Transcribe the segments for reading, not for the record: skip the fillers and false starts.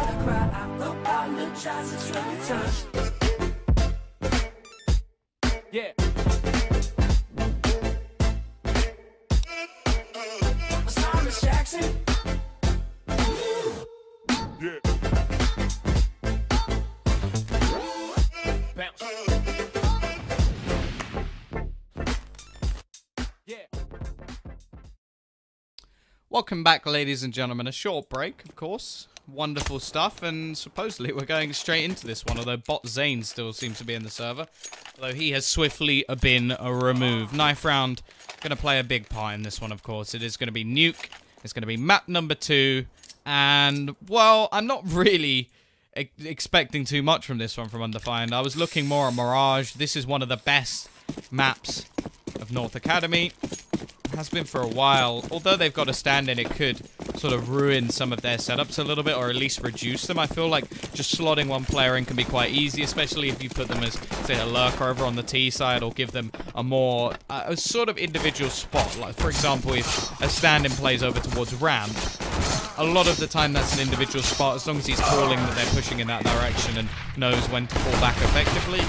Yeah. Yeah. Bounce. Yeah. Welcome back, ladies and gentlemen. A short break, of course. Wonderful stuff, and supposedly we're going straight into this one, although Bot Zane still seems to be in the server. Although he has swiftly been removed. Knife round going to play a big part in this one, of course. It is going to be nuke. It's going to be map number 2. And, well, I'm not really expecting too much from this one from Undefined. I was looking more at Mirage. This is one of the best maps of North Academy. Has been for a while. Although they've got a stand-in, it could sort of ruin some of their setups a little bit, or at least reduce them. I feel like just slotting one player in can be quite easy, especially if you put them as, say, a lurker over on the T side, or give them a more, a sort of individual spot. Like, for example, if a stand-in plays over towards ramp, a lot of the time that's an individual spot, as long as he's calling that they're pushing in that direction and knows when to fall back effectively.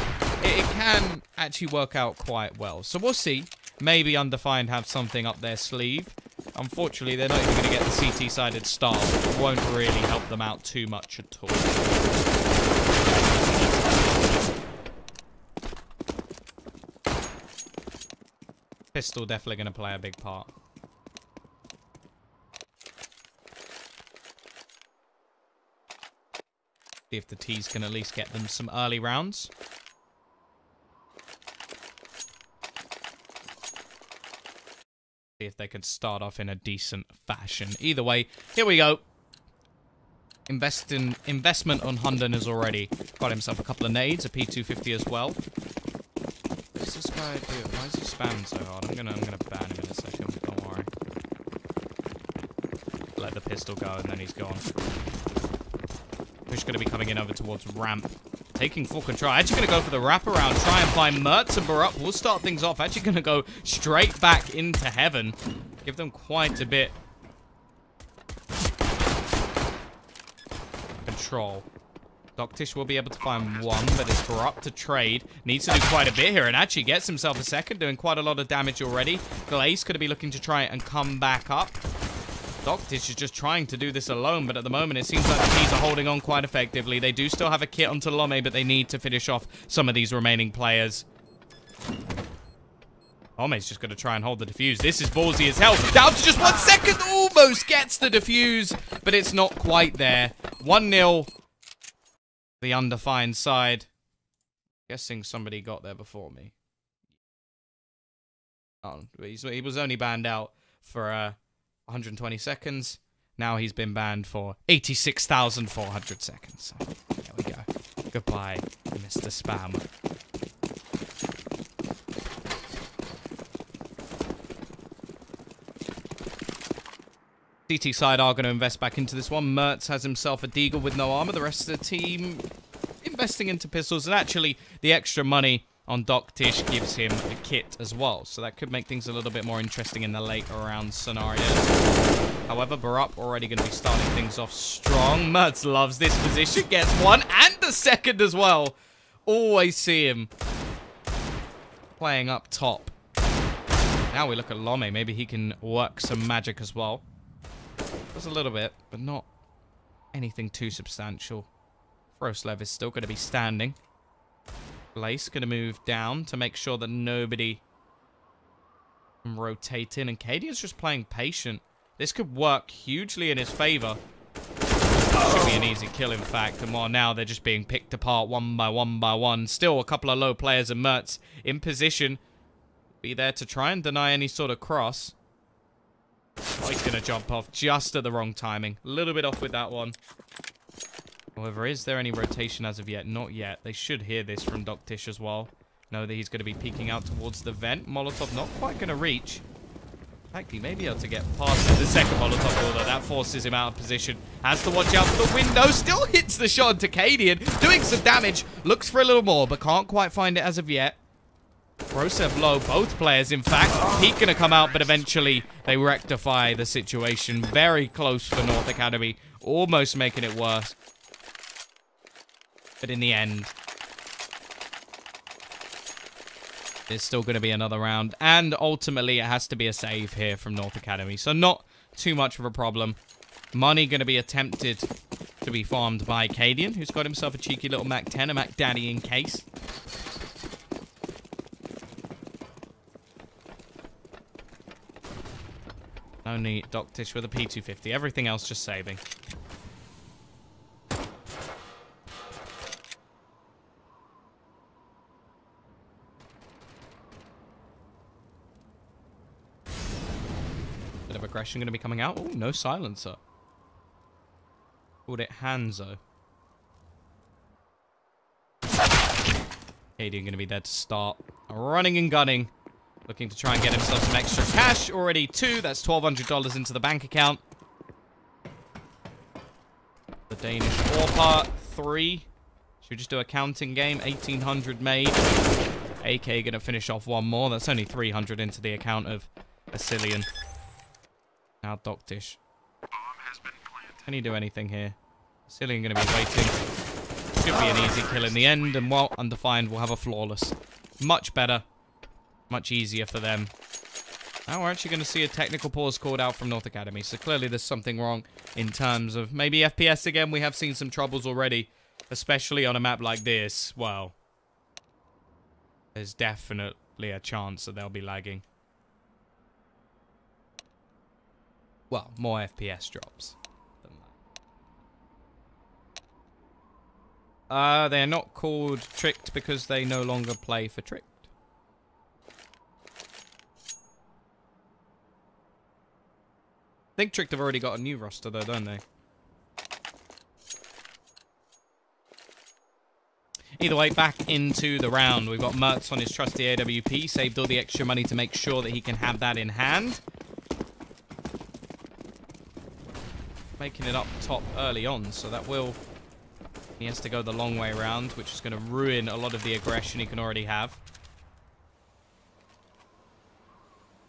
It can actually work out quite well. So we'll see. Maybe Undefined have something up their sleeve. Unfortunately, they're not even going to get the CT-sided start. It won't really help them out too much at all. Pistol definitely going to play a big part. See if the T's can at least get them some early rounds. If they could start off in a decent fashion. Either way, here we go. Investment on Hunden has already got himself a couple of nades, a P250 as well. What does this guy do? Why is he spamming so hard? I'm gonna ban him in a second, don't worry. Let the pistol go and then he's gone. Push gonna be coming in over towards ramp. Taking full control. Actually going to go for the wraparound. Try and find Mertz and Barup. We'll start things off. Actually going to go straight back into heaven. Give them quite a bit. Control. Doctish will be able to find one, but it's Barup to trade. Needs to do quite a bit here and actually gets himself a second. Doing quite a lot of damage already. Glaze could be looking to try and come back up. Doctish is just trying to do this alone, but at the moment it seems like the T's are holding on quite effectively. They do still have a kit onto Lome, but they need to finish off some of these remaining players. Lome's just going to try and hold the defuse. This is ballsy as hell. Down to just 1 second. Almost gets the defuse, but it's not quite there. 1-0. The Undefined side. Guessing somebody got there before me. Oh, he was only banned out for 120 seconds. Now he's been banned for 86,400 seconds. So, there we go. Goodbye, Mr. Spam. CT side are going to invest back into this one. Mertz has himself a Deagle with no armor. The rest of the team investing into pistols. And actually, the extra money on Doctish gives him a kit as well. So that could make things a little bit more interesting in the later round scenarios. However, Barup already going to be starting things off strong. Mertz loves this position. Gets one and the second as well. Always see him playing up top. Now we look at Lome. Maybe he can work some magic as well. Just a little bit, but not anything too substantial. Froslev is still going to be standing. Blaze going to move down to make sure that nobody can rotate in. And KD is just playing patient. This could work hugely in his favor. Should be an easy kill, in fact. Come on, now they're just being picked apart one by one. Still a couple of low players and Mertz in position. Be there to try and deny any sort of cross. Oh, he's going to jump off just at the wrong timing. A little bit off with that one. However, is there any rotation as of yet? Not yet. They should hear this from Doctish as well. Know that he's going to be peeking out towards the vent. Molotov not quite going to reach. In fact, he may be able to get past the second Molotov, although that forces him out of position. Has to watch out for the window. Still hits the shot to Cadian. Doing some damage. Looks for a little more, but can't quite find it as of yet. Prosev low, both players, in fact. He's going to come out, but eventually they rectify the situation. Very close for North Academy. Almost making it worse. But in the end, there's still going to be another round. And ultimately, it has to be a save here from North Academy. So not too much of a problem. Money going to be attempted to be farmed by Cadian, who's got himself a cheeky little Mac 10, a Mac Daddy in case. Only Doctish with a P250. Everything else just saving. Bit of aggression going to be coming out. Oh, no silencer. Called it Hanzo. Cadian going to be there to start. Running and gunning. Looking to try and get himself some extra cash. Already 2. That's $1,200 into the bank account. The Danish ore part. 3. Should we just do a counting game? 1,800 made. AK going to finish off one more. That's only 300 into the account of Asilian. Now Doctish. Can he do anything here? Asilian going to be waiting. Should be an easy kill in the end. And while undefined, we'll have a flawless. Much better. Much easier for them. Now we're actually going to see a technical pause called out from North Academy. So clearly there's something wrong in terms of maybe FPS again. We have seen some troubles already, especially on a map like this. Well, there's definitely a chance that they'll be lagging. Well, more FPS drops than that. They're not called Tricked because they no longer play for Tricked. I think Tricked have already got a new roster though, don't they? Either way, back into the round. We've got Mertz on his trusty AWP. Saved all the extra money to make sure that he can have that in hand. Making it up top early on, so that will... He has to go the long way around, which is going to ruin a lot of the aggression he can already have.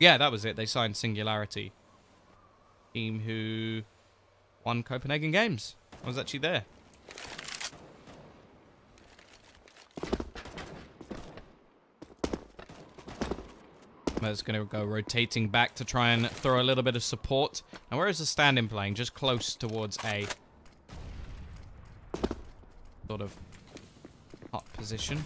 Yeah, that was it. They signed Singularity. Team who won Copenhagen Games. I was actually there. Mert's going to go rotating back to try and throw a little bit of support. Now, where is the stand-in playing? Just close towards A. Sort of hot position.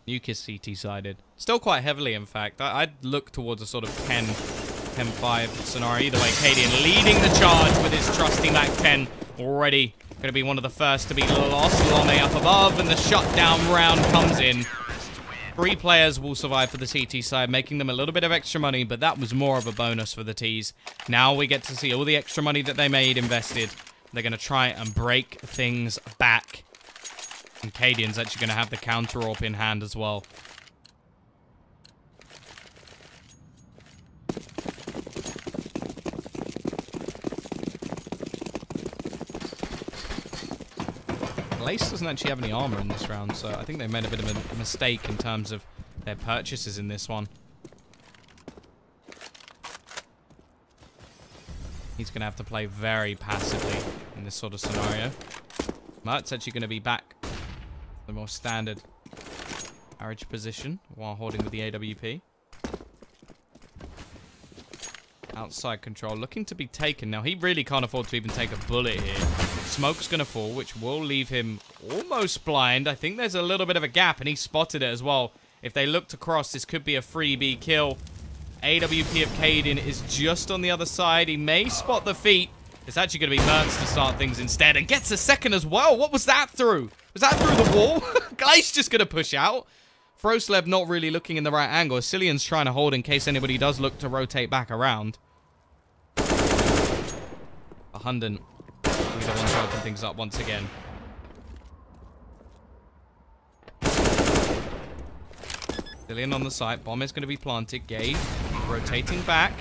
Nuke is CT-sided. Still quite heavily, in fact. I'd look towards a sort of 10-5 scenario. Either way, Cadian leading the charge with his trusty Mac 10. Already going to be one of the first to be lost. Lome up above, and the shutdown round comes in. 3 players will survive for the CT side, making them a little bit of extra money, but that was more of a bonus for the Ts. Now we get to see all the extra money that they made invested. They're going to try and break things back. And Cadian's actually going to have the counter AWP in hand as well. Lace doesn't actually have any armor in this round, so I think they made a bit of a mistake in terms of their purchases in this one. He's going to have to play very passively in this sort of scenario. Mert's actually going to be back the more standard carriage position while holding with the AWP. Outside control, looking to be taken. Now, he really can't afford to even take a bullet here. Smoke's going to fall, which will leave him almost blind. I think there's a little bit of a gap, and he spotted it as well. If they looked across, this could be a freebie kill. AWP of Cadian is just on the other side. He may spot the feet. It's actually going to be Mertz to start things instead, and gets a second as well. What was that through? Was that through the wall? Gleiss just going to push out. Froslev not really looking in the right angle. Cillian's trying to hold in case anybody does look to rotate back around. Hunden will be the one to open things up once again. Cillian on the site. Bomb is going to be planted. Gabe rotating back.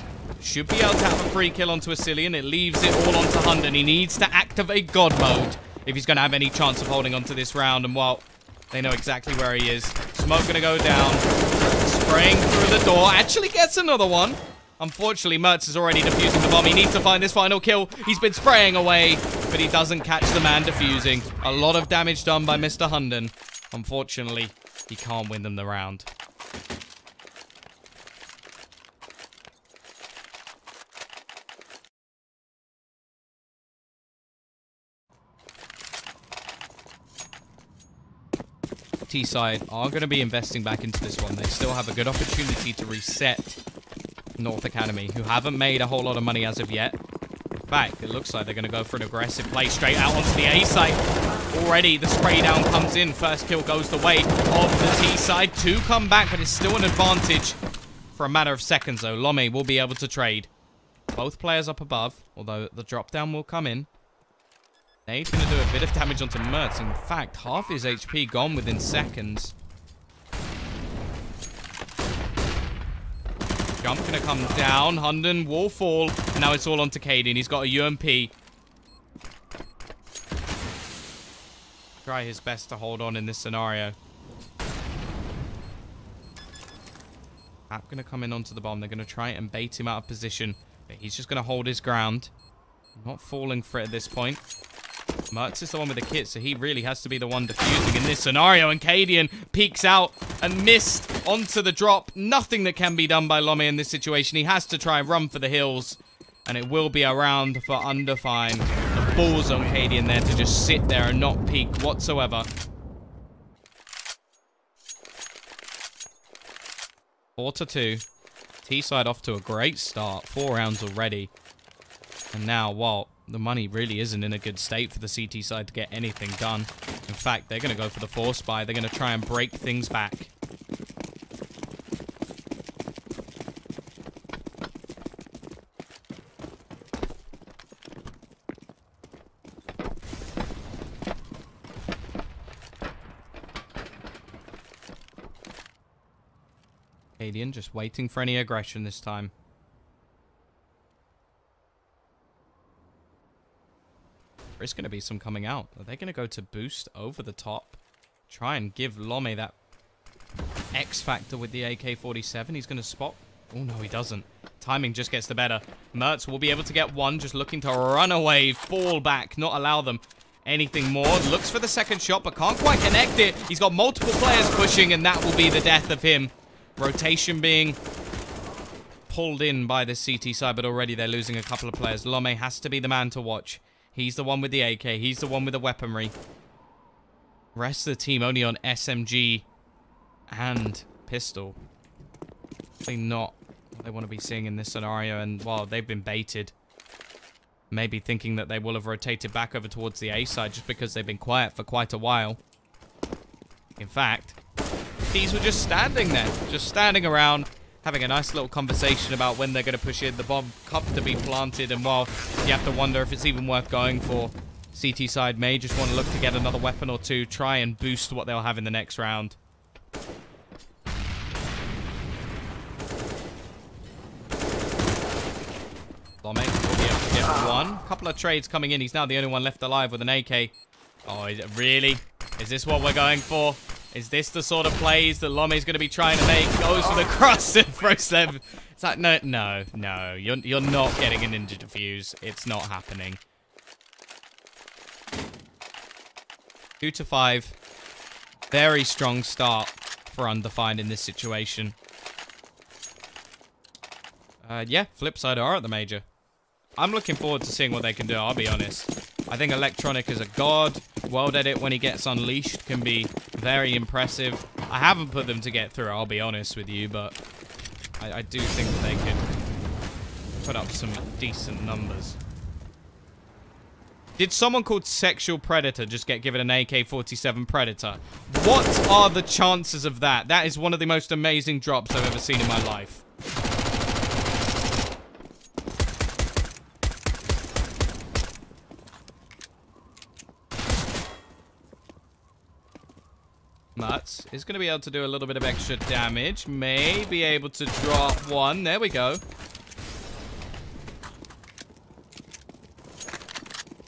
Should be able to have a free kill onto Asilian. It leaves it all onto Hunden. He needs to activate God mode if he's going to have any chance of holding onto this round. And while they know exactly where he is, smoke going to go down. Spraying through the door. Actually gets another one. Unfortunately, Mertz is already defusing the bomb. He needs to find this final kill. He's been spraying away. but he doesn't catch the man defusing. A lot of damage done by Mr. Hunden. Unfortunately, he can't win them the round. T-side are going to be investing back into this one. They still have a good opportunity to reset North Academy, who haven't made a whole lot of money as of yet. In fact, it looks like they're going to go for an aggressive play straight out onto the A side. Already, the spray down comes in. First kill goes the way of the T side. Two come back, but it's still an advantage for a matter of seconds, though. Lome will be able to trade. Both players up above, although the drop down will come in. Nade's going to do a bit of damage onto Mertz. In fact, half his HP gone within seconds. Jump going to come down. Hunden will fall. And now it's all onto Cadian. He's got a UMP. Try his best to hold on in this scenario. App going to come in onto the bomb. They're going to try and bait him out of position. But he's just going to hold his ground. Not falling for it at this point. Mertz is the one with the kit, so he really has to be the one defusing in this scenario. And Cadian peeks out and missed onto the drop. Nothing that can be done by Lome in this situation. He has to try and run for the hills. And it will be a round for undefined. The balls on Cadian there to just sit there and not peek whatsoever. 4-2. T-side off to a great start. 4 rounds already. And now, well, the money really isn't in a good state for the CT side to get anything done. In fact, they're going to go for the force buy. They're going to try and break things back. Cadian just waiting for any aggression this time. There's going to be some coming out. Are they going to go to boost over the top? Try and give Lome that X factor with the AK-47. He's going to spot. Oh, no, he doesn't. Timing just gets the better. Mertz will be able to get one, just looking to run away, fall back, not allow them anything more. Looks for the second shot, but can't quite connect it. He's got multiple players pushing, and that will be the death of him. Rotation being pulled in by the CT side, but already they're losing a couple of players. Lome has to be the man to watch. He's the one with the AK. He's the one with the weaponry. Rest of the team only on SMG and pistol. Probably not what they want to be seeing in this scenario. And, well, they've been baited. Maybe thinking that they will have rotated back over towards the A side just because they've been quiet for quite a while. In fact, these were just standing there. Just standing around, having a nice little conversation about when they're going to push in. The bomb cup to be planted, and well, you have to wonder if it's even worth going for. CT side may just want to look to get another weapon or two, try and boost what they'll have in the next round. Lome will be able to get one. Couple of trades coming in. He's now the only one left alive with an AK. Oh, really? Is this what we're going for? Is this the sort of plays that Lome's going to be trying to make? Goes for the cross and throws them. It's like, no. You're not getting a ninja defuse. It's not happening. 2-5. Very strong start for undefined in this situation. Yeah, flip side are at the major. I'm looking forward to seeing what they can do, I'll be honest. I think Electronic is a god. World Edit, when he gets unleashed, can be very impressive. I haven't put them to get through, I'll be honest with you, but I do think that they could put up some decent numbers. Did someone called Sexual Predator just get given an AK-47 Predator? What are the chances of that? That is one of the most amazing drops I've ever seen in my life. Mertz is going to be able to do a little bit of extra damage. May be able to drop one. There we go.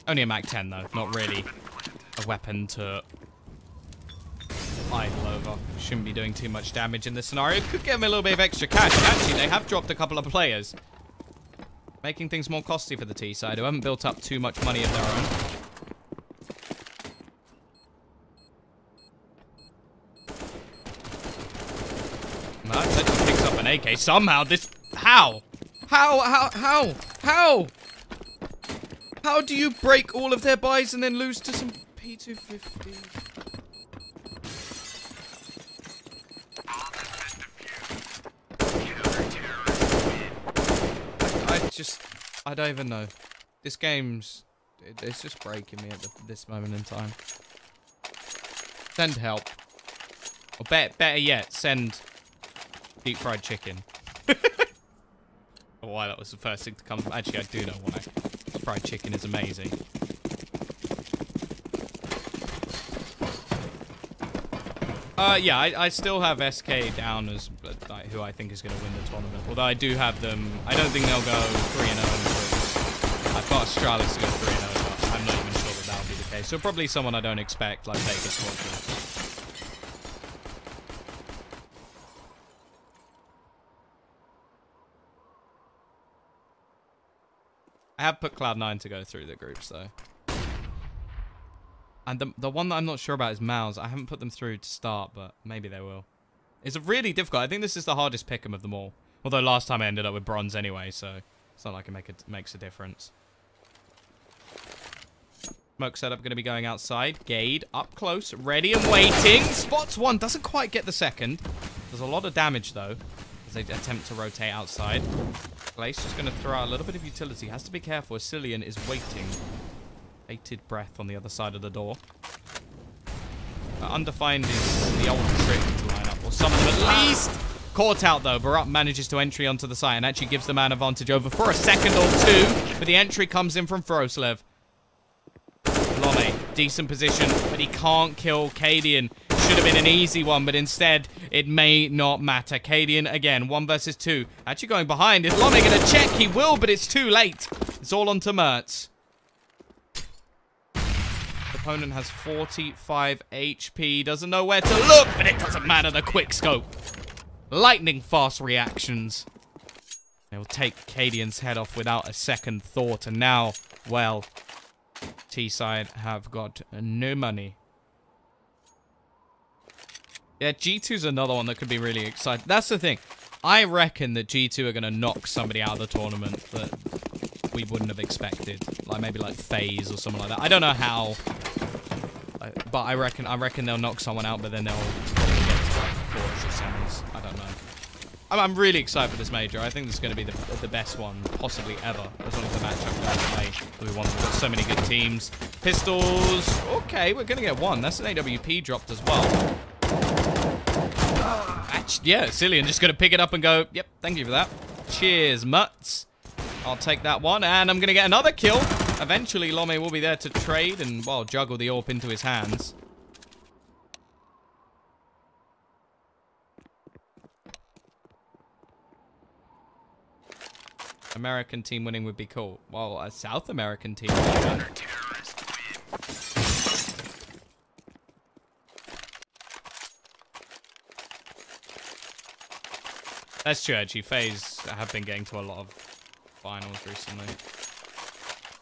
Only a MAC-10 though. Not really a weapon to idle over. Shouldn't be doing too much damage in this scenario. Could get him a little bit of extra cash. And actually, they have dropped a couple of players, making things more costly for the T side, who haven't built up too much money of their own. an AK. Somehow this... How? How? How do you break all of their buys and then lose to some P250? I don't even know. This game's... It's just breaking me at this moment in time. Send help. Or better yet, send deep fried chicken. Why that was the first thing to come. Actually, I do know why. Fried chicken is amazing. Yeah, I still have SK down as who I think is going to win the tournament. Although I do have them. I don't think they'll go 3-0. I've got Astralis to go 3-0, but I'm not even sure that that'll be the case. So probably someone I don't expect, like Vegas Squadron. I have put Cloud9 to go through the groups, though. And the one that I'm not sure about is Mouse. I haven't put them through to start, but maybe they will. It's really difficult. I think this is the hardest pick'em of them all. Although last time I ended up with bronze anyway, so it's not like it makes a difference. Smoke setup going to be going outside. Gade up close, ready and waiting. Spots one, doesn't quite get the second. There's a lot of damage, though, as they attempt to rotate outside. Glace just going to throw out a little bit of utility. Has to be careful. Cillian is waiting. Bated breath on the other side of the door. Undefined is the old trick to line up, or some of them at least. Caught out, though. Barup manages to entry onto the site and actually gives the man advantage over for a second or two. But the entry comes in from Froslev. Lome, decent position, but he can't kill Cadian. Should have been an easy one, but instead, it may not matter. Cadian, again, 1 versus 2. Actually going behind. Is Lome going to check? He will, but it's too late. It's all on to Mertz. The opponent has 45 HP. Doesn't know where to look, but it doesn't matter. The quick scope. Lightning fast reactions. They will take Cadian's head off without a second thought. And now, well, T-side have got no money. Yeah, G2's another one that could be really exciting. That's the thing. I reckon that G2 are going to knock somebody out of the tournament that we wouldn't have expected. Like maybe like FaZe or something like that. I don't know how. But I reckon they'll knock someone out, but then they'll probably get to like quarters or semis. I don't know. I'm really excited for this major. I think this is going to be the best one possibly ever, as long as the matchup goes away. We've got so many good teams. Pistols. Okay, we're going to get one. That's an AWP dropped as well. Actually, yeah, Cillian just going to pick it up and go, yep, thank you for that. Cheers, Mutts. I'll take that one, and I'm going to get another kill. Eventually, Lome will be there to trade and, well, juggle the AWP into his hands. American team winning would be cool. Well, a South American team winning. That's true, actually. FaZe have been getting to a lot of finals recently.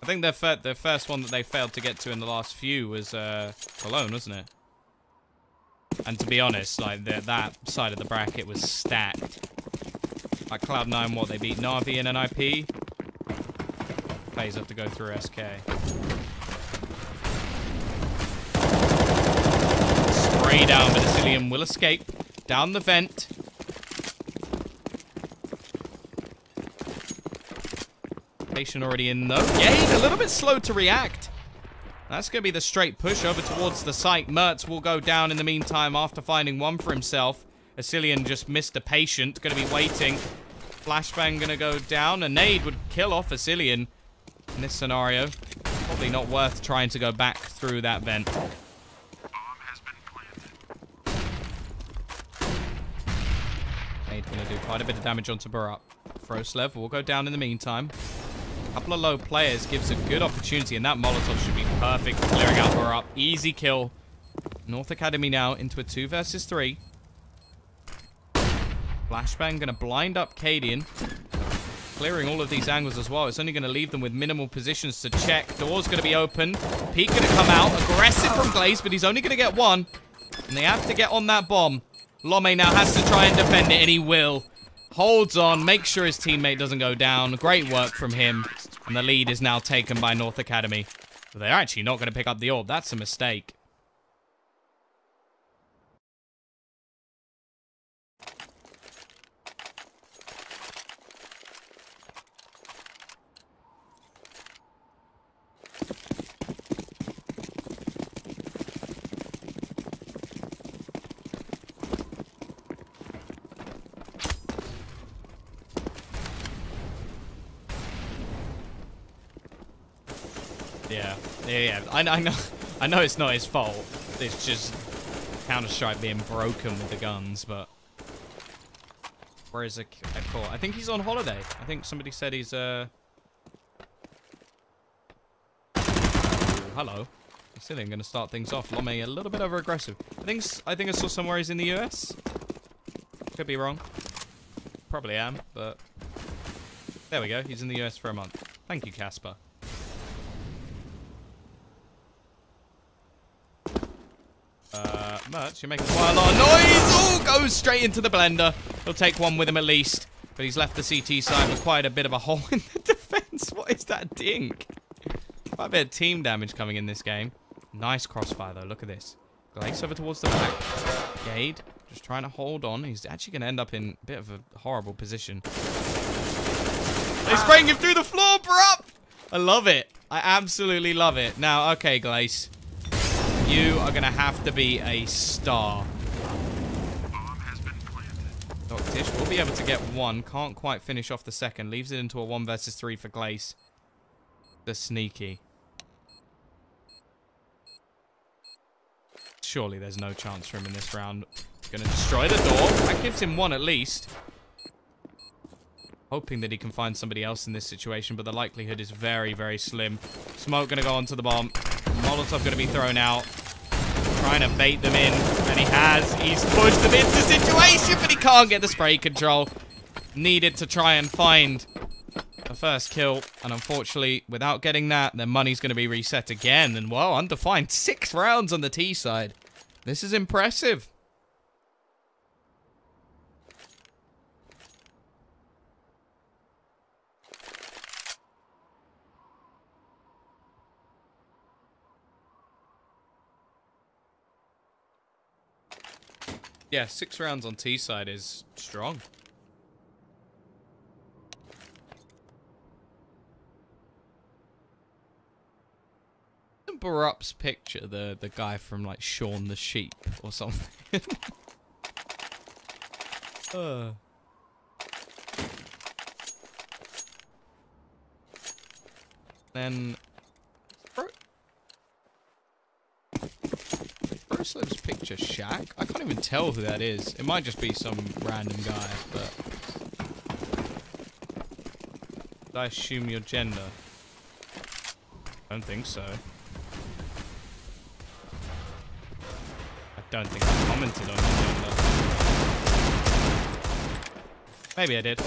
I think their first one that they failed to get to in the last few was Cologne, wasn't it? And to be honest, like that side of the bracket was stacked. Like Cloud9, what, they beat Na'Vi in an IP? FaZe have to go through SK. Spray down, but Cillian will escape. Down the vent. Patient already in though. Yeah, he's a little bit slow to react. That's going to be the straight push over towards the site. Mertz will go down in the meantime after finding one for himself. Cillian just missed a patient. Going to be waiting. Flashbang going to go down. A nade would kill off Cillian in this scenario. Probably not worth trying to go back through that vent. Nade going to do quite a bit of damage onto Barup. Froslev will go down in the meantime. A couple of low players gives a good opportunity, and that Molotov should be perfect for clearing out Barup. Easy kill. North Academy now into a 2 versus 3. Flashbang going to blind up Cadian. Clearing all of these angles as well. It's only going to leave them with minimal positions to check. Door's going to be open. Peak going to come out. Aggressive from Glaze, but he's only going to get one. And they have to get on that bomb. Lome now has to try and defend it, and he will. Holds on, makes sure his teammate doesn't go down. Great work from him. And the lead is now taken by North Academy. But they're actually not going to pick up the orb. That's a mistake. Yeah. I know it's not his fault. It's just Counter-Strike being broken with the guns, but... Where is it? I think he's on holiday. I think somebody said he's, Ooh, hello. I still ain't gonna start things off. Lome a little bit over-aggressive. I think I saw somewhere he's in the US. Could be wrong. Probably am, but... There we go. He's in the US for a month. Thank you, Casper. Mertz, you're making quite a lot of noise. Oh, goes straight into the blender. He'll take one with him at least. But he's left the CT side with quite a bit of a hole in the defense. What is that dink? Quite a bit of team damage coming in this game. Nice crossfire, though. Look at this. Glace over towards the back. Gade just trying to hold on. He's actually going to end up in a bit of a horrible position. They're spraying him through the floor, bruh! I love it. I absolutely love it. Now, okay, Glace. You are going to have to be a star. Tish will be able to get one. Can't quite finish off the second. Leaves it into a 1 versus 3 for Glace. The sneaky. Surely there's no chance for him in this round. Going to destroy the door. That gives him one at least. Hoping that he can find somebody else in this situation, but the likelihood is very, very slim. Smoke going to go onto the bomb. Molotov going to be thrown out. Trying to bait them in, and he has. He's pushed them into the situation, but he can't get the spray control. Needed to try and find the first kill, and unfortunately, without getting that, their money's going to be reset again. And, well, undefined. 6 rounds on the T side. This is impressive. Yeah, 6 rounds on T side is strong. Barup's picture, the guy from like Shaun the Sheep or something. Then Broslow's picture Shaq? I can't even tell who that is. It might just be some random guy, but... Did I assume your gender? I don't think so. I don't think I commented on your gender. Maybe I did.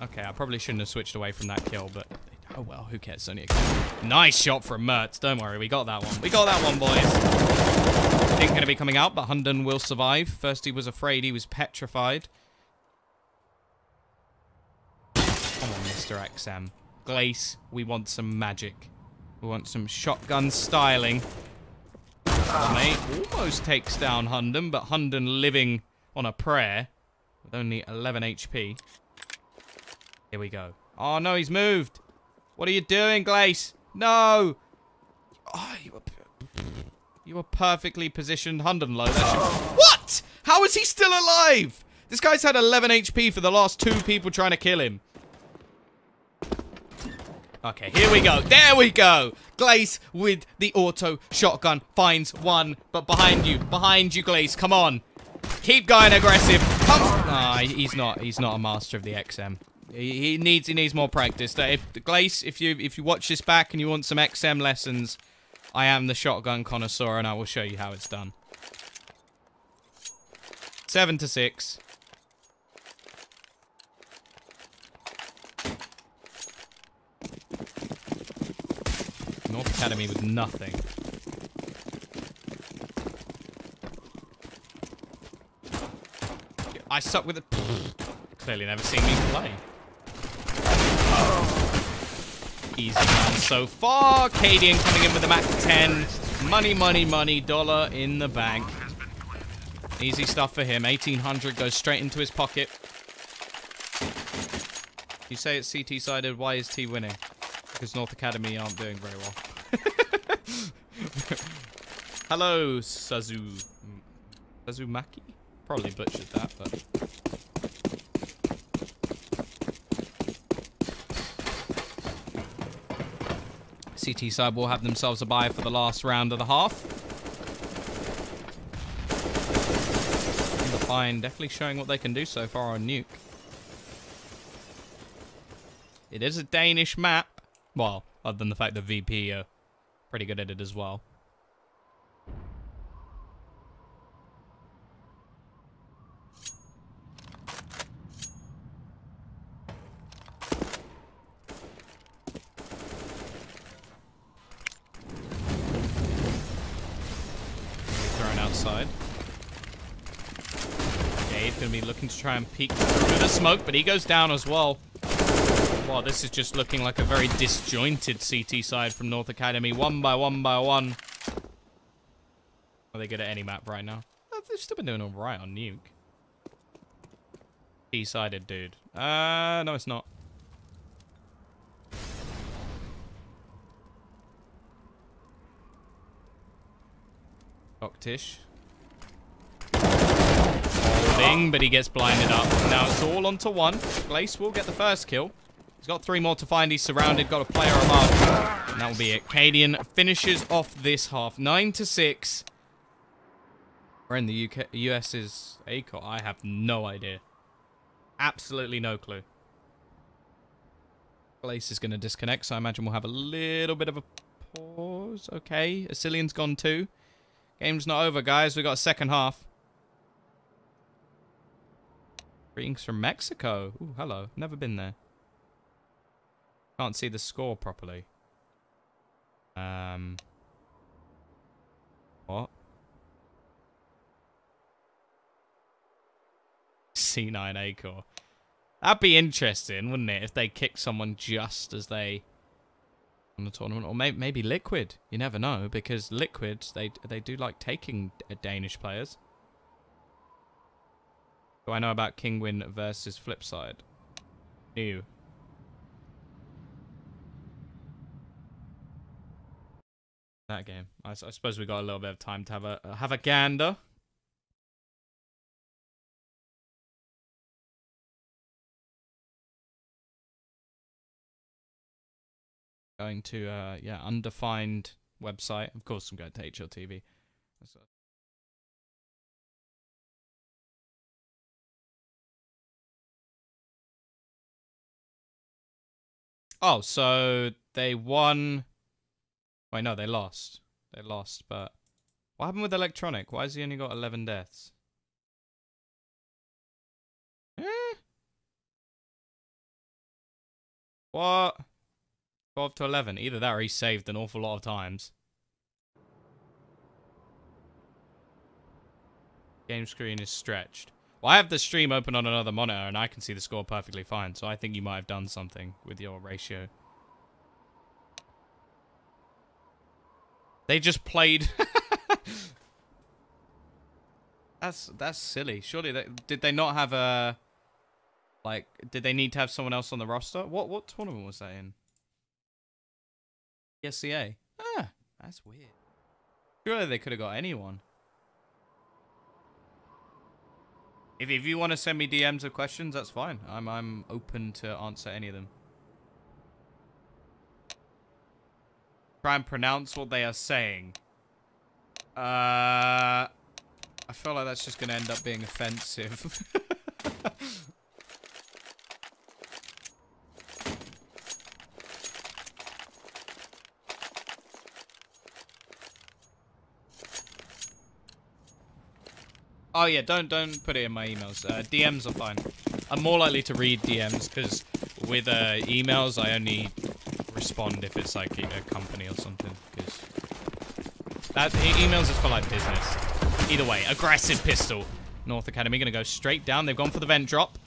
Okay, I probably shouldn't have switched away from that kill, but oh well, who cares? It's only a kill. Nice shot from Mertz. Don't worry, we got that one. We got that one, boys. Ain't gonna be coming out, but Hunden will survive. First he was afraid, he was petrified. Come on, Mr. XM. Glace, we want some magic. We want some shotgun styling. Mate almost takes down Hunden, but Hunden living on a prayer with only 11 HP. Here we go. Oh, no, he's moved. What are you doing, Glace? No. Oh, you were perfectly positioned. Hunden low. What? How is he still alive? This guy's had 11 HP for the last 2 people trying to kill him. Okay, here we go. There we go. Glace with the auto shotgun finds one. But behind you, Glace. Come on. Keep going aggressive. Come on. Nah, he's not a master of the XM. He needs more practice. Glace, if you watch this back and you want some XM lessons, I am the shotgun connoisseur and I will show you how it's done. 7-6. North Academy with nothing. I suck with it. Clearly never seen me play. Easy man so far. Cadian coming in with the Mac 10. Money, money, money. Dollar in the bank. Easy stuff for him. 1800 goes straight into his pocket. You say it's CT-sided. Why is T winning? Because North Academy aren't doing very well. Hello, Sazumaki? Probably butchered that, but... CT side will have themselves a bye for the last round of the half. Undefined definitely showing what they can do so far on nuke. It is a Danish map. Well, other than the fact that VP are pretty good at it as well. Thrown outside. Yeah, he's going to be looking to try and peek through the smoke, but he goes down as well. Wow, this is just looking like a very disjointed CT side from North Academy. One by one by one. Are they good at any map right now? They've still been doing alright on nuke. T-sided, dude. No, it's not. Octish. Holding, but he gets blinded up. Now it's all onto one. Glace will get the first kill. He's got 3 more to find. He's surrounded. Got a player above. And that will be it. Cadian finishes off this half. 9-6. We're in the UK. US's ACOR. I have no idea. Absolutely no clue. Glace is going to disconnect, so I imagine we'll have a little bit of a pause. Okay. Asilian's gone too. Game's not over, guys. We got a second half. Greetings from Mexico. Ooh, hello. Never been there. Can't see the score properly. What? C9 ACOR. That'd be interesting, wouldn't it? If they kick someone just as they on the tournament, or maybe Liquid. You never know, because Liquid they do like taking Danish players. Do I know about Kingwin versus Flipside? New. That game. I suppose we got a little bit of time to have a gander. Going to yeah, undefined website. Of course, I'm going to HLTV. Oh, so they won. Wait, no, they lost. They lost, but... What happened with Electronic? Why has he only got 11 deaths? What? 12 to 11. Either that or he saved an awful lot of times. Game screen is stretched. Well, I have the stream open on another monitor and I can see the score perfectly fine. So I think you might have done something with your ratio. They just played. That's silly. Surely did they not have a like? Did they need to have someone else on the roster? What tournament was that in? SCA. Ah, that's weird. Surely they could have got anyone. If you want to send me DMs of questions, that's fine. I'm open to answer any of them. Try and pronounce what they are saying. I feel like that's just going to end up being offensive. Oh yeah, don't put it in my emails. DMs are fine. I'm more likely to read DMs because with emails I only respond if it's like a company or something. Because that emails is for like business. Either way, aggressive pistol. North Academy going to go straight down. They've gone for the vent drop.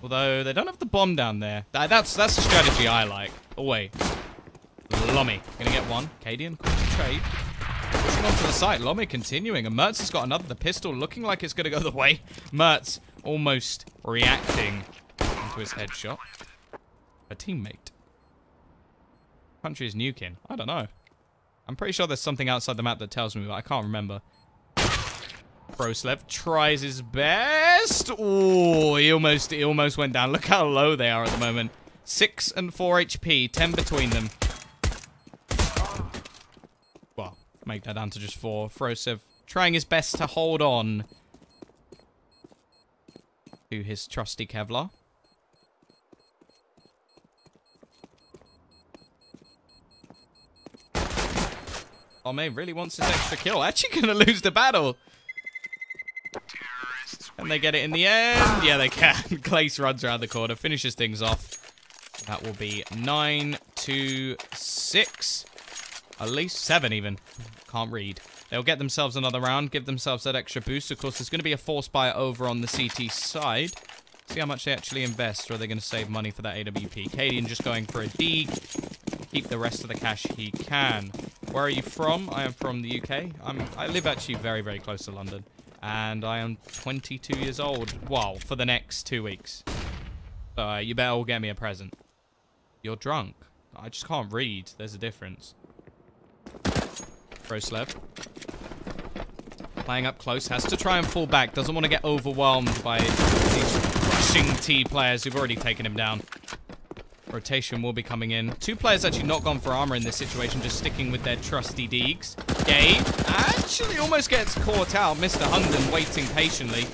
Although, they don't have the bomb down there. That's the strategy I like. Oh, wait. Lommy. Going to get one. Cadian, concentrate. Pushing onto the site. Lommy continuing. And Mertz has got another. The pistol looking like it's going to go the way. Mertz almost reacting into his headshot. A teammate. Country is nuking. I don't know. I'm pretty sure there's something outside the map that tells me, but I can't remember. Froslev tries his best. Oh, he almost went down. Look how low they are at the moment. 6 and 4 HP, 10 between them. Well, make that down to just 4. Froslev trying his best to hold on to his trusty Kevlar. Lommy really wants his extra kill. Actually gonna lose the battle. Can they get it in the end? Yeah, they can. Clace runs around the corner, finishes things off. That will be 9-6. At least 7 even. Can't read. They'll get themselves another round, give themselves that extra boost. Of course, there's going to be a force buy over on the CT side. See how much they actually invest, or are they going to save money for that AWP? Cadian just going for a dig. Keep the rest of the cash he can. Where are you from? I am from the UK. I live actually very, very close to London. And I am 22 years old. Well, for the next 2 weeks. So you better all get me a present. You're drunk. I just can't read. There's a difference. Froslev. Playing up close. Has to try and fall back. Doesn't want to get overwhelmed by these rushing T players who've already taken him down. Rotation will be coming in. 2 players actually not gone for armor in this situation, just sticking with their trusty deegs. Gabe actually almost gets caught out. Mr. Hunden waiting patiently.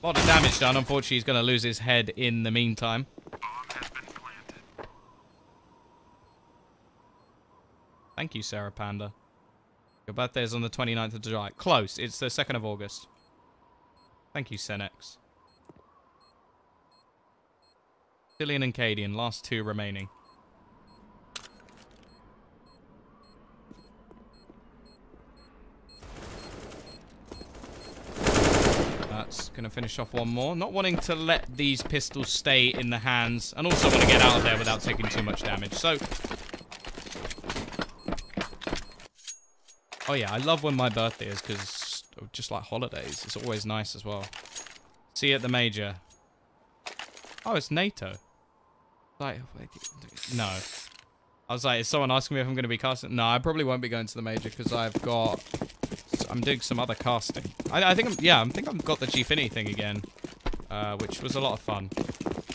A lot of damage done. Unfortunately, he's going to lose his head in the meantime. Thank you, Sarah Panda. Your birthday is on the 29th of July. Close. It's the 2nd of August. Thank you, Senex. Cillian and Cadian, last 2 remaining. That's going to finish off one more. Not wanting to let these pistols stay in the hands. And also want to get out of there without taking too much damage. So... Oh yeah, I love when my birthday is because just like holidays. It's always nice as well. See you at the major. Oh, it's NATO. Like, no. I was like, is someone asking me if I'm going to be casting? No, I probably won't be going to the major because I'm doing some other casting. I think I've got the Gfinity thing again, which was a lot of fun.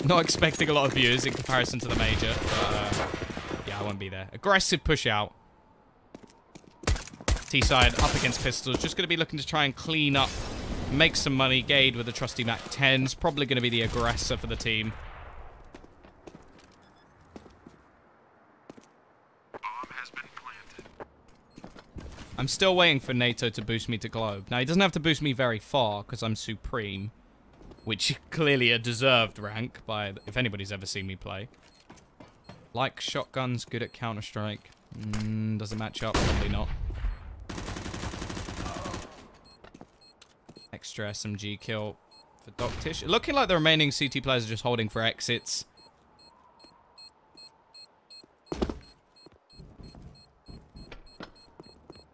Not expecting a lot of views in comparison to the major, but yeah, I won't be there. Aggressive push out. T-side up against pistols. Just going to be looking to try and clean up, make some money. Gade with a trusty Mac 10's probably going to be the aggressor for the team. I'm still waiting for NATO to boost me to Globe. Now, he doesn't have to boost me very far because I'm Supreme, which is clearly a deserved rank by if anybody's ever seen me play. Like shotguns, good at Counter-Strike. Doesn't match up, probably not. Extra SMG kill for Doctish. Looking like the remaining CT players are just holding for exits.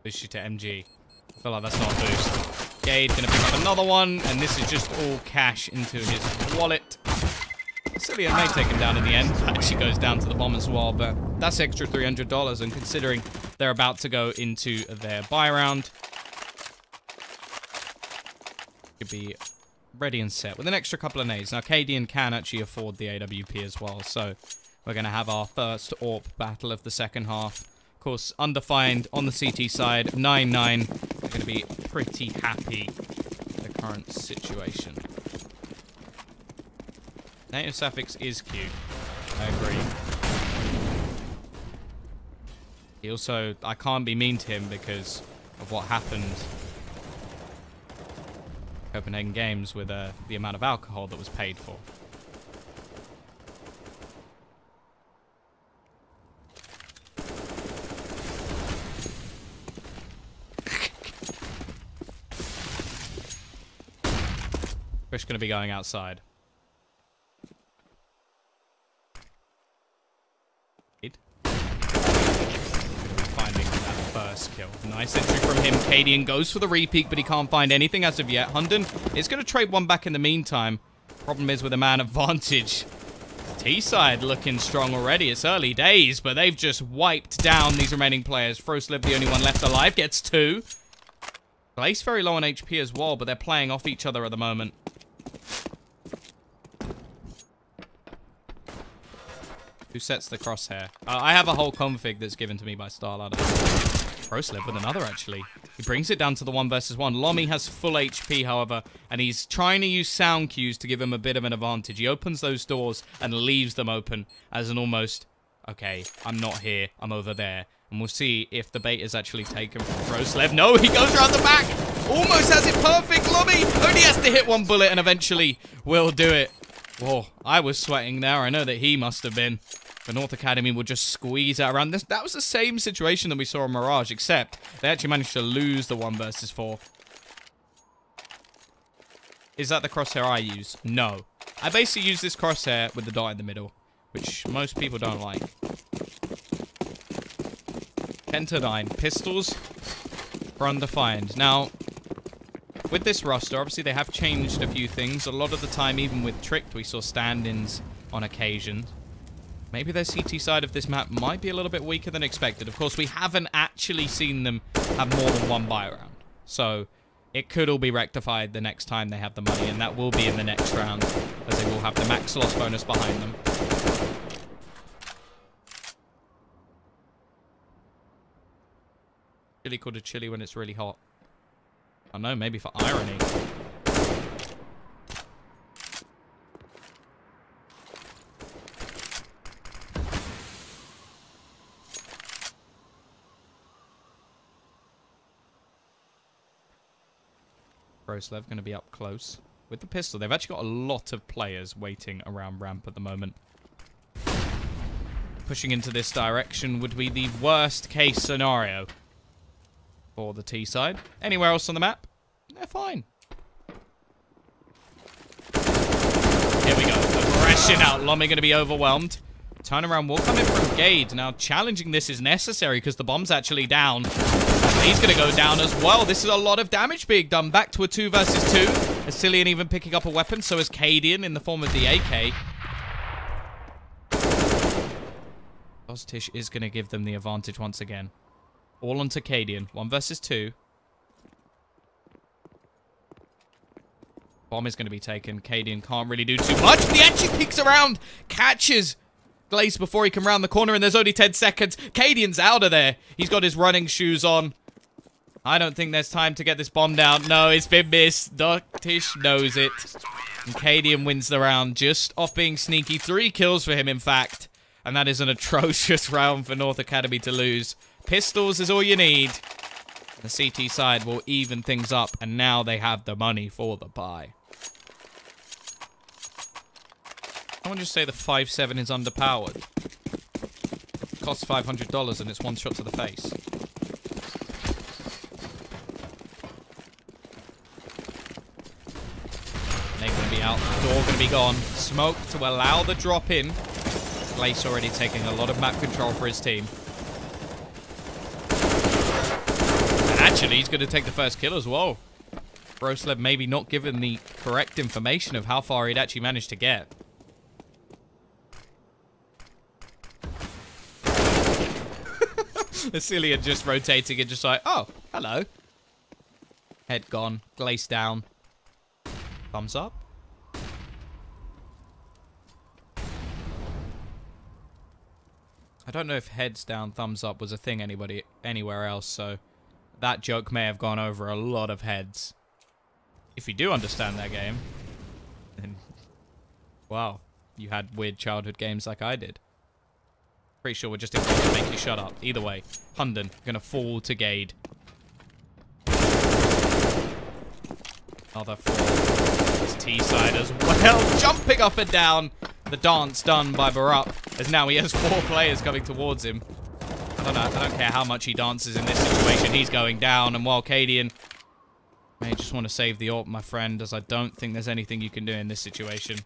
Boost you to MG. I feel like that's not a boost. Gade gonna pick up another one, and this is just all cash into his wallet. Cillian may take him down in the end. Actually goes down to the bomb as well, but that's extra $300, and considering they're about to go into their buy round, could be ready and set with an extra couple of nades. Now, Cadian can actually afford the AWP as well, so we're going to have our first AWP battle of the second half. Of course, undefined on the CT side, 9-9. We're going to be pretty happy with the current situation. Native suffix is cute. I agree. He also, I can't be mean to him because of what happened Copenhagen Games with the amount of alcohol that was paid for. Fish going to be going outside. Finding that first kill. Nice entry from him. Cadian goes for the repeat, but he can't find anything as of yet. Hunden is going to trade one back in the meantime. Problem is with a man advantage. T-side looking strong already. It's early days, but they've just wiped down these remaining players. Frostliv, the only one left alive, gets 2. Glace very low on HP as well, but they're playing off each other at the moment. Who sets the crosshair? I have a whole config that's given to me by Starladder. Frostliv with another, actually. He brings it down to the 1 versus 1. Lomi has full HP, however, and he's trying to use sound cues to give him a bit of an advantage. He opens those doors and leaves them open as an almost, okay, I'm not here, I'm over there. And we'll see if the bait is actually taken from Frostliv. No, he goes around the back. Almost has it perfect. Lomi only has to hit 1 bullet and eventually will do it. Whoa, I was sweating there. I know that he must have been. The North Academy will just squeeze out around this. That was the same situation that we saw in Mirage, except they actually managed to lose the 1 versus 4. Is that the crosshair I use? No. I basically use this crosshair with the dot in the middle, which most people don't like. Pentadine. Pistols for undefined. Now, with this roster, obviously they have changed a few things. A lot of the time, even with Tricked, we saw stand-ins on occasion. Maybe their CT side of this map might be a little bit weaker than expected. Of course, we haven't actually seen them have more than 1 buy round. So, it could all be rectified the next time they have the money, and that will be in the next round, as they will have the max loss bonus behind them. Chili called a chili when it's really hot. I don't know, maybe for irony. Frostliv going to be up close with the pistol. They've actually got a lot of players waiting around ramp at the moment. Pushing into this direction would be the worst case scenario for the T side. Anywhere else on the map, they're fine. Here we go. Aggression out. Lomi going to be overwhelmed. Turnaround will come in from Gade. Now, challenging this is necessary because the bomb's actually down. He's going to go down as well. This is a lot of damage being done. Back to a 2 versus 2. Asilian even picking up a weapon. So is Cadian in the form of the AK. Oztish is going to give them the advantage once again. All onto Cadian. 1 versus 2. Bomb is going to be taken. Cadian can't really do too much. But he actually peeks around. Catches Glace before he can round the corner. And there's only 10 seconds. Cadian's out of there. He's got his running shoes on. I don't think there's time to get this bomb down. No, it's been missed. Tish knows it. And Cadian wins the round just off being sneaky. 3 kills for him, in fact. And that is an atrocious round for North Academy to lose. Pistols is all you need. The CT side will even things up. And now they have the money for the buy. I want to just say the 5.7 is underpowered. It costs $500 and it's 1 shot to the face. They're going to be out. The door going to be gone. Smoke to allow the drop in. Glace already taking a lot of map control for his team. And actually, he's going to take the first kill as well. Frostliv maybe not given the correct information of how far he'd actually managed to get. Asilian just rotating and just like, oh, hello. Head gone. Glace down. Thumbs up. I don't know if heads down, thumbs up was a thing anywhere else, so that joke may have gone over a lot of heads. If you do understand that game, then wow, you had weird childhood games like I did. Pretty sure we're just going to make you shut up. Either way, Hunden going to fall to Gade. Another fall. His T side as well. Jumping up and down. The dance done by Barup, as now he has 4 players coming towards him. I don't care how much he dances in this situation. He's going down, and while Cadian May just want to save the ult, my friend, as I don't think there's anything you can do in this situation.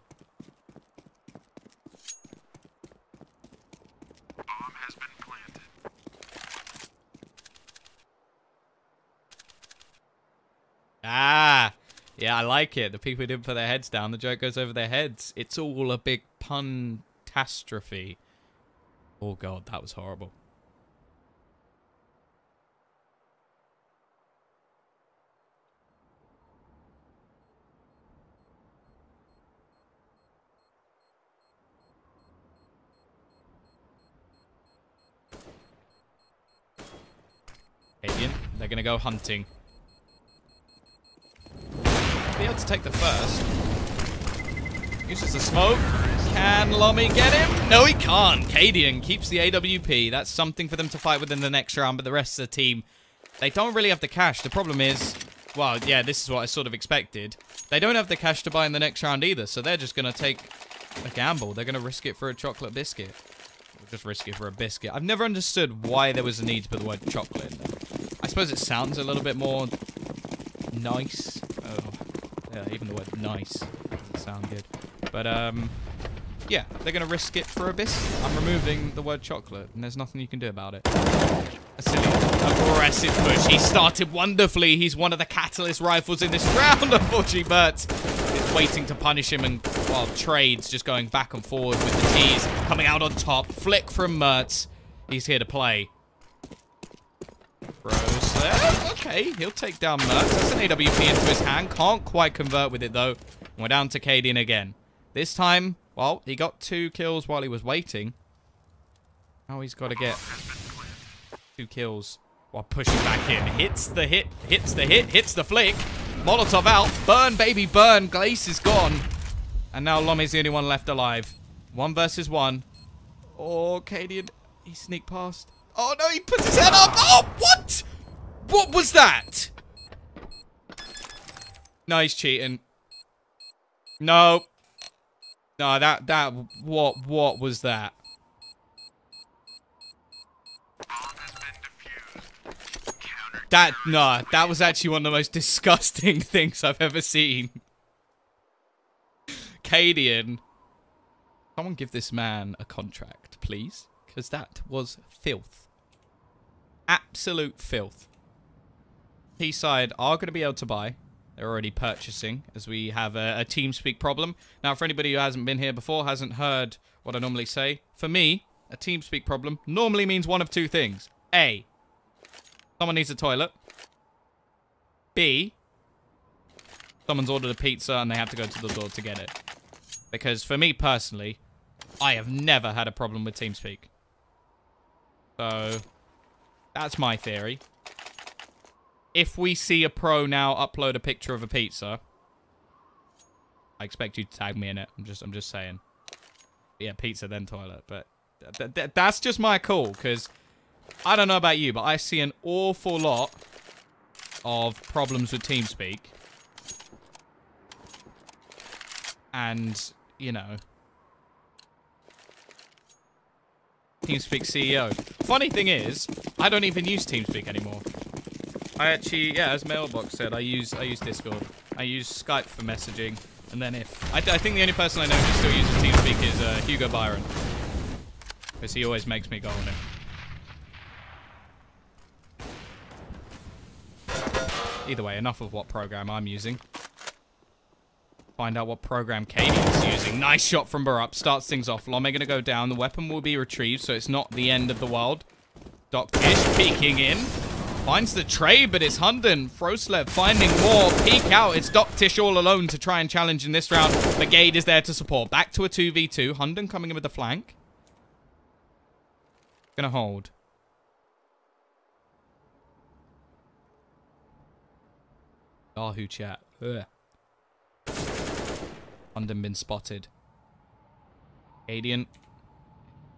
Bomb has been planted. Ah! Yeah, I like it. The people who didn't put their heads down, the joke goes over their heads. It's all a big pun-tastrophe. Oh god, that was horrible. Alien, they're gonna go hunting. Be able to take the first. Uses the smoke. Can Lomi get him? No, he can't. Cadian keeps the AWP. That's something for them to fight with in the next round, but the rest of the team, they don't really have the cash. The problem is, well, yeah, this is what I sort of expected. They don't have the cash to buy in the next round either, so they're just going to take a gamble. They're going to risk it for a chocolate biscuit. Or just risk it for a biscuit. I've never understood why there was a need to put the word chocolate in there. I suppose it sounds a little bit more nice. Oh, yeah, even the word nice doesn't sound good. But, yeah, they're going to risk it for a biscuit. I'm removing the word chocolate, and there's nothing you can do about it. A silly, aggressive push. He started wonderfully. He's one of the catalyst rifles in this round. Unfortunately, Bert is waiting to punish him, and, well, trades just going back and forward with the T's coming out on top. Flick from Mertz. He's here to play. Rose there. Okay, he'll take down Mertz. That's an AWP into his hand. Can't quite convert with it, though. We're down to Cadian again. This time, well, he got 2 kills while he was waiting. Now he's got to get 2 kills while pushing back in. Hits the hit, hits the hit, hits the flick. Molotov out. Burn, baby, burn. Glace is gone. And now Lomi's the only one left alive. 1 versus 1. Oh, Cadian, he sneaked past. Oh, no, he puts his head up. Oh, what? What was that? No, he's cheating. No. No, what was that? That was actually one of the most disgusting things I've ever seen. Cadian. Someone give this man a contract, please. Because that was filth. Absolute filth. T-side are going to be able to buy. They're already purchasing, as we have a TeamSpeak problem. Now, for anybody who hasn't been here before, hasn't heard what I normally say, for me, a TeamSpeak problem normally means one of 2 things. A, someone needs a toilet. B, someone's ordered a pizza and they have to go to the door to get it. Because for me personally, I have never had a problem with TeamSpeak. So, that's my theory. If we see a pro now upload a picture of a pizza, I expect you to tag me in it. I'm just saying. Yeah, pizza then toilet, but that's just my call, because I don't know about you, but I see an awful lot of problems with TeamSpeak. And, you know, TeamSpeak CEO. Funny thing is, I don't even use TeamSpeak anymore. I actually, yeah, as Mailbox said, I use Discord. I use Skype for messaging, and then I think the only person I know who still uses TeamSpeak is Hugo Byron, because he always makes me go on it. Either way, enough of what program I'm using. Find out what program Cadian's using. Nice shot from Barup. Starts things off. Lome gonna go down. The weapon will be retrieved, so it's not the end of the world. Doc Tish peeking in. Finds the trade, but it's Hunden. Froslev finding more. Peek out. It's Doc Tish all alone to try and challenge in this round. Brigade is there to support. Back to a 2v2. Hunden coming in with the flank. Gonna hold. Yahoo chat. Ugh. Hunden been spotted. Cadian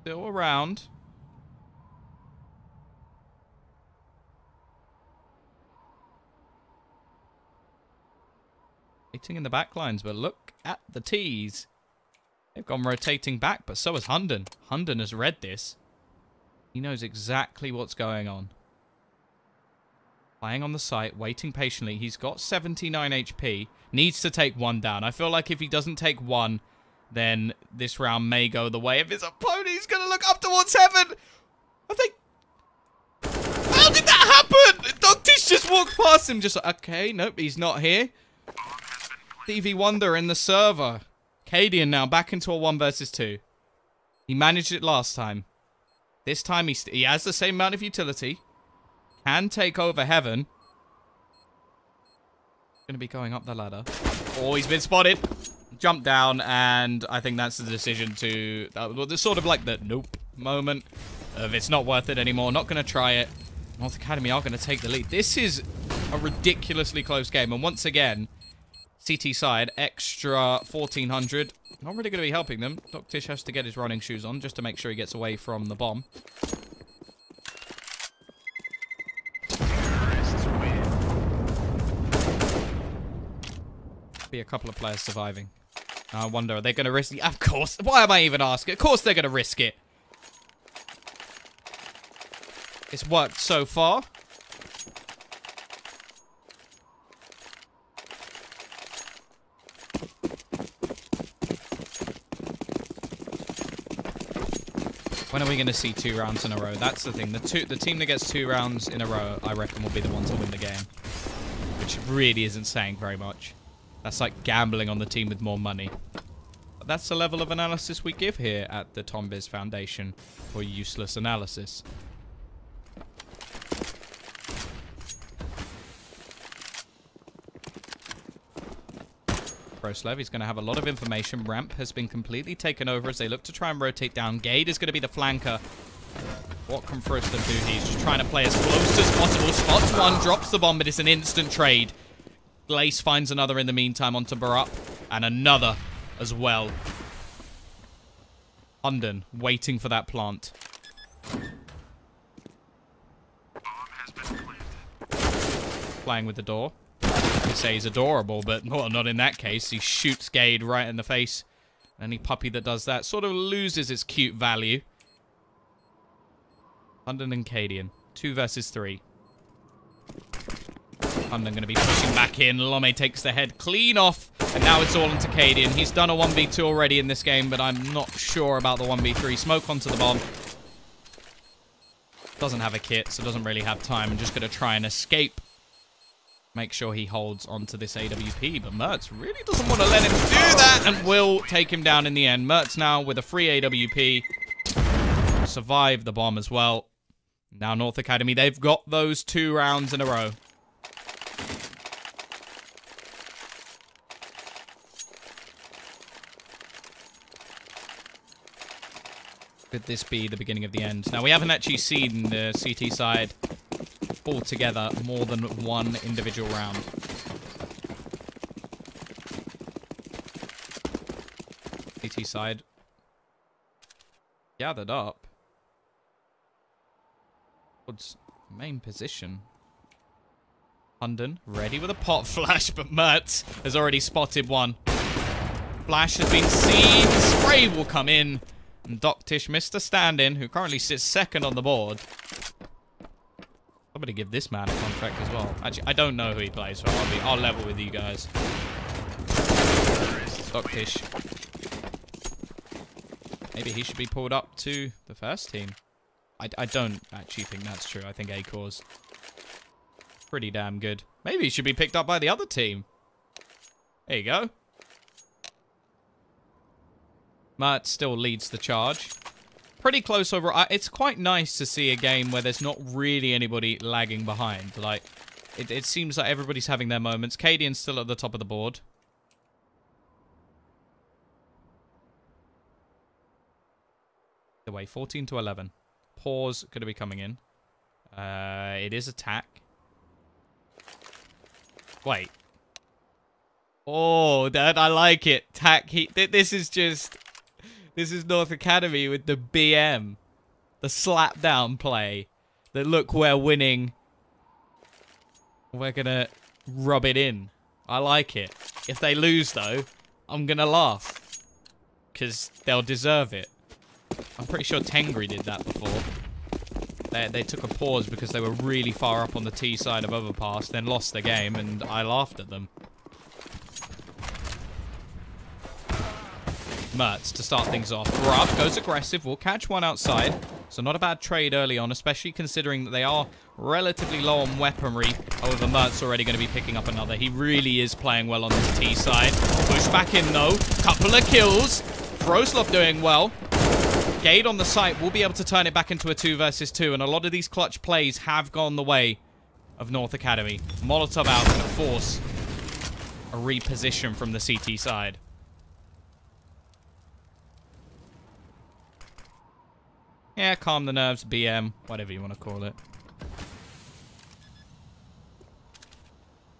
still around. Waiting in the backlines, but look at the T's. They've gone rotating back, but so has Hunden. Hunden has read this. He knows exactly what's going on. Playing on the site, waiting patiently. He's got 79 HP. Needs to take one down. I feel like if he doesn't take one, then this round may go the way of his opponent. He's going to look up towards heaven. I think... How did that happen? Dogtish just walked past him. Just like, okay, nope, he's not here. Stevie Wonder in the server. Cadian now back into a 1 versus 2. He managed it last time. This time he has the same amount of utility. Can take over heaven. Going to be going up the ladder. Oh, he's been spotted. Jump down, and I think that's the decision to... There's sort of like the nope moment of it's not worth it anymore. Not going to try it. North Academy are going to take the lead. This is a ridiculously close game, and once again, CT side, extra 1,400. Not really going to be helping them. Dogtish has to get his running shoes on just to make sure he gets away from the bomb. Be a couple of players surviving. I wonder, are they going to risk it? Of course. Why am I even asking? Of course they're going to risk it. It's worked so far. When are we going to see 2 rounds in a row? That's the thing. The team that gets 2 rounds in a row, I reckon, will be the ones that win the game. Which really isn't saying very much. That's like gambling on the team with more money. But that's the level of analysis we give here at the Tombiz Foundation for useless analysis. Proslev, he's going to have a lot of information. Ramp has been completely taken over as they look to try and rotate down. Gade is going to be the flanker. What can Proslev do? He's just trying to play as close as possible. Spots one, drops the bomb, but it's an instant trade. Glace finds another in the meantime onto Barup. And another as well. Hunden waiting for that plant. Playing with the door. You say he's adorable, but well, not in that case. He shoots Gade right in the face. Any puppy that does that sort of loses its cute value. Hunden and Cadian. 2 versus 3. Hunden going to be pushing back in. Lome takes the head clean off. And now it's all into Cadian. He's done a 1v2 already in this game, but I'm not sure about the 1v3. Smoke onto the bomb. Doesn't have a kit, so doesn't really have time. I'm just going to try and escape. Make sure he holds onto this AWP, but Mertz really doesn't want to let him do that and will take him down in the end. Mertz now with a free AWP. Survive the bomb as well. Now North Academy, they've got those 2 rounds in a row. Could this be the beginning of the end? Now, we haven't actually seen the CT side pull together more than 1 individual round. CT side gathered up towards main position. Hunden ready with a pot flash, but Mertz has already spotted one. Flash has been seen. Spray will come in. And Dogtish, Mr. Stand-in, who currently sits 2nd on the board. I'm going to give this man a contract as well. Actually, I don't know who he plays for. I'll level with you guys. Dogtish. Maybe he should be pulled up to the first team. I don't actually think that's true. I think Acor's pretty damn good. Maybe he should be picked up by the other team. There you go. Mert still leads the charge. Pretty close over. It's quite nice to see a game where there's not really anybody lagging behind. Like, it seems like everybody's having their moments. Cadian's still at the top of the board. The way 14 to 11. Pause going to be coming in. It is attack. Wait. Oh, Dad, I like it. Tack. This is just. This is North Academy with the BM. The slap down play. The look, we're winning. We're going to rub it in. I like it. If they lose, though, I'm going to laugh. Because they'll deserve it. I'm pretty sure Tengri did that before. They took a pause because they were really far up on the T side of Overpass, then lost the game, and I laughed at them. Mertz to start things off. Rupp goes aggressive. We'll catch one outside. So not a bad trade early on, especially considering that they are relatively low on weaponry. However, Mertz already going to be picking up another. He really is playing well on this T side. Push back in, though. Couple of kills. Froslov doing well. Gade on the site will be able to turn it back into a 2 versus 2. And a lot of these clutch plays have gone the way of North Academy. Molotov out to force a reposition from the CT side. Yeah, calm the nerves, BM, whatever you want to call it.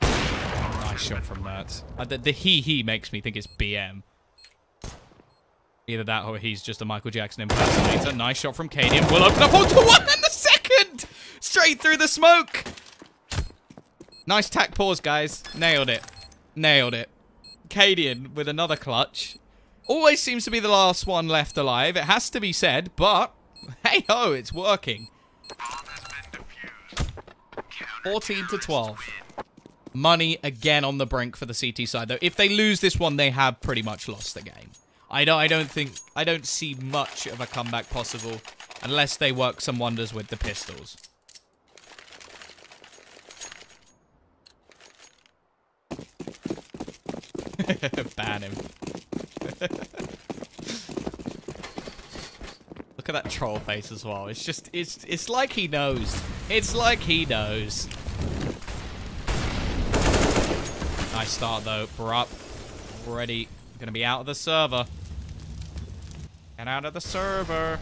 Nice shot from Mertz. The he makes me think it's BM. Either that or he's just a Michael Jackson impersonator. Nice shot from Cadian. Will open up onto one and the second! Straight through the smoke! Nice tack pause, guys. Nailed it. Nailed it. Cadian with another clutch. Always seems to be the last one left alive. It has to be said, but... hey-ho, it's working. 14 to 12. Money again on the brink for the CT side, though. If they lose this one, they have pretty much lost the game. I don't see much of a comeback possible unless they work some wonders with the pistols. Ban him. Look at that troll face as well. It's just, it's like he knows. It's like he knows. Nice start though. Barup already gonna be out of the server. Get out of the server.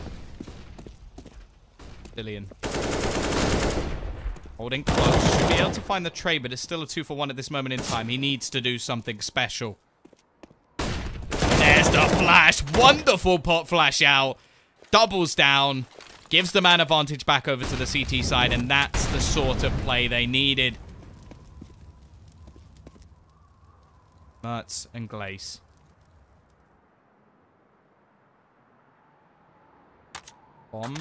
Dillian. Holding close. Should be able to find the trade, but it's still a 2-for-1 at this moment in time. He needs to do something special. There's the flash. Wonderful pot flash out. Doubles down, gives the man advantage back over to the CT side, and that's the sort of play they needed. Mertz and Glace. Bomb.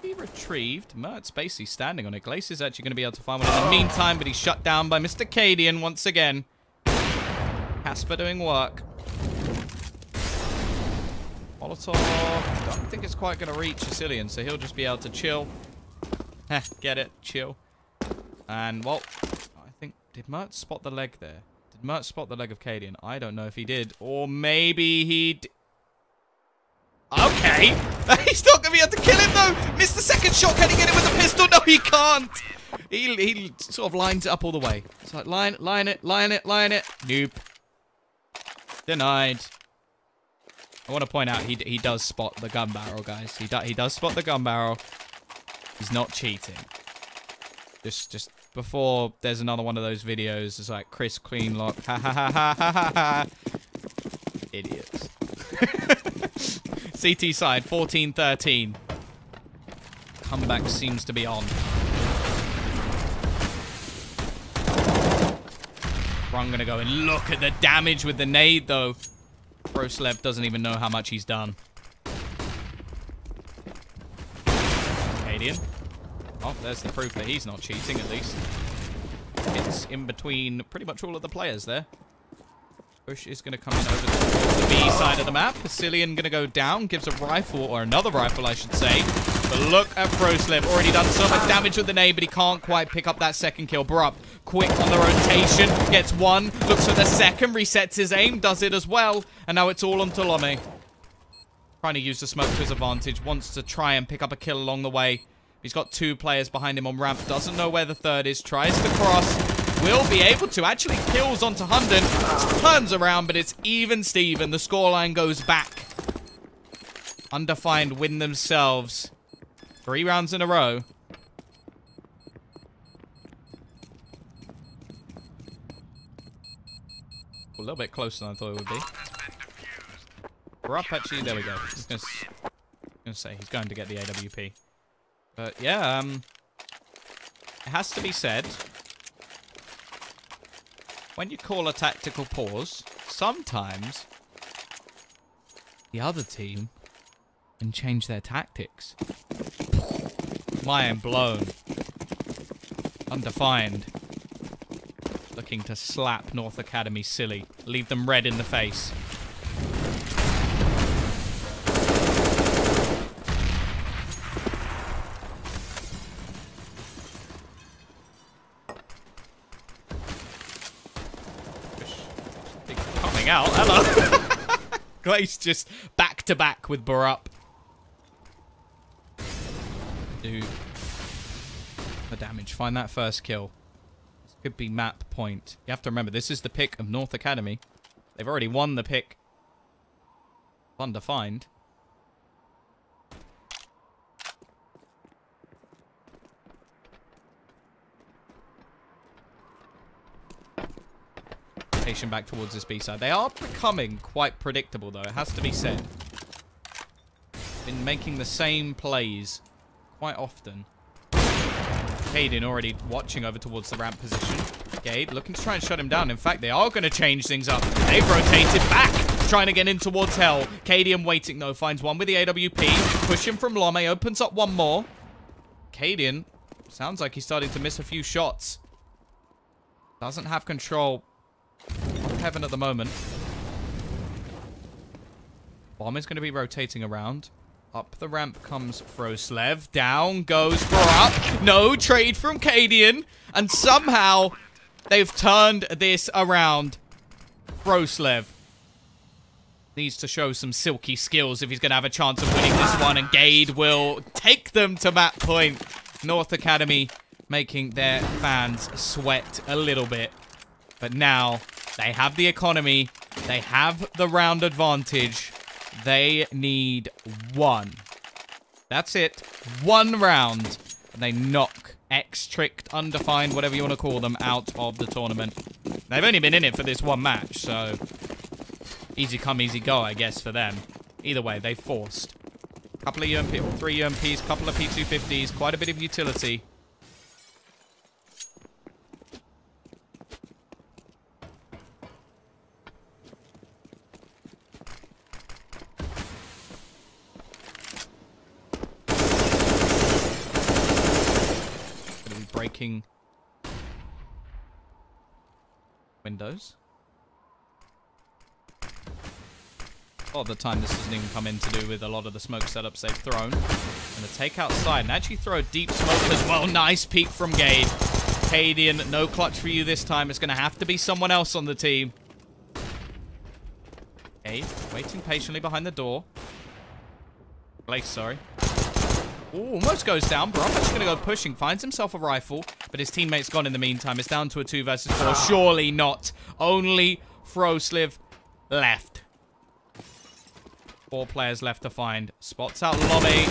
Be retrieved. Mertz basically standing on it. Glace is actually going to be able to find one in the meantime, but he's shut down by Mr. Cadian once again. Casper doing work. Molotov, don't think it's quite going to reach Sicilian, so he'll just be able to chill. Heh, get it, chill. And, well, I think, did Mertz spot the leg there? Did Mertz spot the leg of Cadian? I don't know if he did. Or maybe he did. Okay! He's not going to be able to kill him, though! Missed the second shot, can he get it with a pistol? No, he can't! He sort of lines it up all the way. It's like, line it. Nope. Denied. I want to point out he does spot the gun barrel, guys. He does spot the gun barrel. He's not cheating. Just before there's another one of those videos, it's like Chris clean lock. Ha ha ha ha ha ha ha. Idiots. CT side 14-13. Comeback seems to be on. Run gonna go and look at the damage with the nade though. Broslev doesn't even know how much he's done. Cadian. Oh, there's the proof that he's not cheating, at least. It's in between pretty much all of the players there. Bush is going to come in over towards the B side of the map. Sicilian going to go down, gives a rifle, or another rifle, I should say. But look at Broslev, already done so much damage with the nade, but he can't quite pick up that second kill. Barup, quick on the rotation, gets one, looks for the second, resets his aim, does it as well. And now it's all on Tolome. Trying to use the smoke to his advantage, wants to try and pick up a kill along the way. He's got two players behind him on ramp, doesn't know where the third is, tries to cross, will be able to, actually kills onto Hunden, turns around, but it's even Steven. The scoreline goes back. Undefined win themselves 3 rounds in a row. A little bit closer than I thought it would be. We're up, actually. There we go. I was going to say, he's going to get the AWP. But, yeah, it has to be said, when you call a tactical pause, sometimes the other team can change their tactics. Mind blown. Undefined. Looking to slap North Academy silly. Leave them red in the face. Coming out. Hello. Glaze just back to back with Barup. Do the damage. Find that first kill. This could be map point. You have to remember, this is the pick of North Academy. They've already won the pick. Undefined. Patient back towards this B side. They are becoming quite predictable, though. It has to be said. Been making the same plays quite often. Caden already watching over towards the ramp position. Gade looking to try and shut him down. In fact, they are going to change things up. They've rotated back, trying to get in towards Hell. Cadian waiting, though. Finds one with the AWP. Push him from Lome. Opens up one more. Cadian sounds like he's starting to miss a few shots. Doesn't have control of Heaven at the moment. Bomb is going to be rotating around. Up the ramp comes Froslev. Down goes Barup. No trade from Cadian. And somehow they've turned this around. Froslev needs to show some silky skills if he's going to have a chance of winning this one. And Gade will take them to map point. North Academy making their fans sweat a little bit. But now they have the economy. They have the round advantage. They need one. That's it. One round. And they knock X-Tricked, Undefined, whatever you want to call them, out of the tournament. They've only been in it for this one match, so easy come, easy go, I guess, for them. Either way, they forced. Couple of UMP, or 3 UMPs, couple of P250s, quite a bit of utility. Breaking windows. A lot of the time this doesn't even come in to do with a lot of the smoke setups they've thrown. And the take outside and actually throw a deep smoke as well. Nice peek from Gade. Cadian, no clutch for you this time. It's going to have to be someone else on the team. Gade waiting patiently behind the door. Blake, sorry. Ooh, almost goes down. Barup actually going to go pushing. Finds himself a rifle, but his teammate's gone in the meantime. It's down to a 2 versus 4. Surely not. Only Froslev left. 4 players left to find. Spots out Lobby,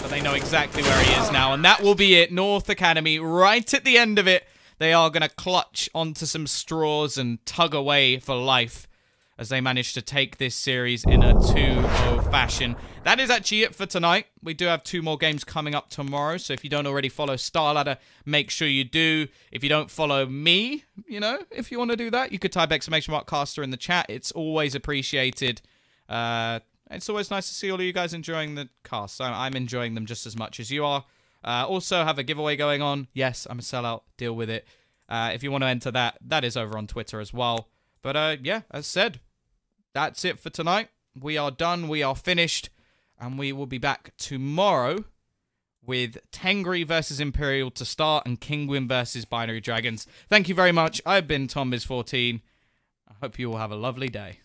but they know exactly where he is now. And that will be it. North Academy, right at the end of it, they are going to clutch onto some straws and tug away for life as they manage to take this series in a 2-0 fashion. That is actually it for tonight. We do have 2 more games coming up tomorrow, so if you don't already follow StarLadder, make sure you do. If you don't follow me, you know, if you want to do that, you could type !caster in the chat. It's always appreciated. It's always nice to see all of you guys enjoying the casts. I'm enjoying them just as much as you are. Also have a giveaway going on. Yes, I'm a sellout. Deal with it. If you want to enter that, that is over on Twitter as well. But, yeah, as said, that's it for tonight. We are done. We are finished. And we will be back tomorrow with Tengri versus Imperial to start and Kingwin versus Binary Dragons. Thank you very much. I've been TomBiz14. I hope you all have a lovely day.